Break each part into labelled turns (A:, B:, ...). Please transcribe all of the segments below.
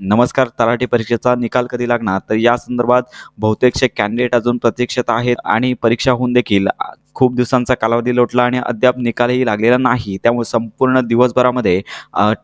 A: नमस्कार. तलाठी परीक्षेचा निकाल कधी लागणार? तर या संदर्भात बहुतेकसे कॅन्डिडेट अजून प्रतीक्षेत आहेत आणि परीक्षा होऊन देखील खूप दिवसांचा कालावधी लोटला आणि अद्याप निकालही लागलेला नाही. त्यामुळे संपूर्ण दिवसभरामध्ये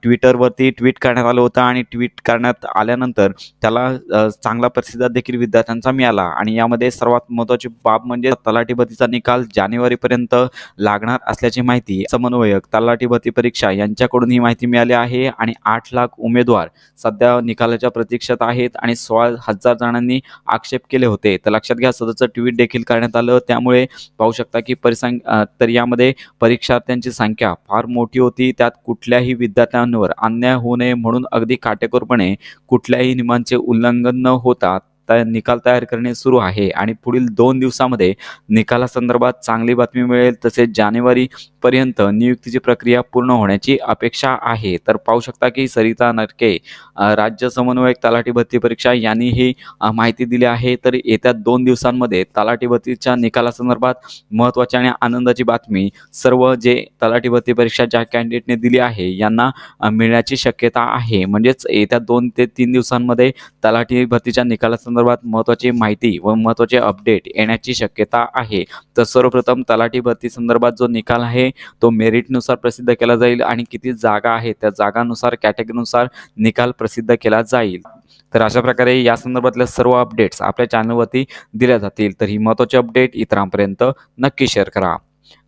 A: ट्विटरवरती ट्विट करण्यात आलं होतं आणि ट्विट करण्यात आल्यानंतर त्याला चांगला प्रतिसाद देखील विद्यार्थ्यांचा मिळाला आणि यामध्ये सर्वात महत्त्वाची बाब म्हणजे तलाठी भरतीचा निकाल जानेवारीपर्यंत लागणार असल्याची माहिती समन्वयक तलाठी भरती परीक्षा यांच्याकडून ही माहिती मिळाली आहे आणि 8 लाख उमेदवार सध्या निकालाच्या प्रतीक्षेत आहेत आणि 16,000 जणांनी आक्षेप केले होते. तर लक्षात घ्या, सदरचं ट्विट देखील करण्यात आलं. त्यामुळे पाहू शकता की तर यामध्ये परीक्षार्थ्यांची संख्या फार मोठी होती. त्यात कुठल्याही विद्यार्थ्यांवर अन्याय होऊ नये म्हणून अगदी काटेकोरपणे कुठल्याही नियमांचे उल्लंघन न होता निकाल तयार करणे सुरू आहे आणि पुढील 2 दिवसामध्ये निकालासंदर्भात चांगली बातमी मिळेल. तसेच जानेवारीपर्यंत नियुक्तीची प्रक्रिया पूर्ण होण्याची अपेक्षा आहे. तर पाहू शकता की सरिता नरके, राज्य समन्वयक तलाठी भरती परीक्षा यांनी ही माहिती दिली आहे. तर येत्या 2 दिवसांमध्ये तलाठी भरतीच्या निकालासंदर्भात महत्त्वाची आणि आनंदाची बातमी सर्व जे तलाठी भरती परीक्षा ज्या कॅन्डिडेटने दिली आहे यांना मिळण्याची शक्यता आहे. म्हणजेच येत्या 2 ते 3 दिवसांमध्ये तलाठी भरतीच्या निकालासंदर्भात महत्त्वाची माहिती व महत्त्वाचे अपडेट येण्याची शक्यता आहे. तर सर्वप्रथम तलाठी भरती संदर्भात जो निकाल आहे तो मेरिटनुसार प्रसिद्ध केला जाईल आणि किती जागा आहेत त्या जागांनुसार कॅटेगरीनुसार निकाल प्रसिद्ध केला जाईल. तर अशा प्रकारे या संदर्भातल्या सर्व अपडेट्स आपल्या चॅनलवरती दिल्या जातील. तर ही महत्त्वाची अपडेट इतरांपर्यंत नक्की शेअर करा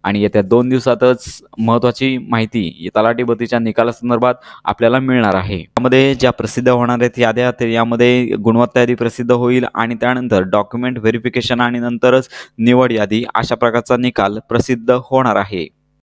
A: आणि येत्या 2 दिवसातच महत्त्वाची माहिती तलाठी भरतीच्या निकालासंदर्भात आपल्याला मिळणार आहे. यामध्ये ज्या प्रसिद्ध होणार आहेत याद्या, तर यामध्ये गुणवत्ता यादी प्रसिद्ध होईल आणि त्यानंतर डॉक्युमेंट व्हेरिफिकेशन आणि नंतरच निवड यादी अशा प्रकारचा निकाल प्रसिद्ध होणार आहे.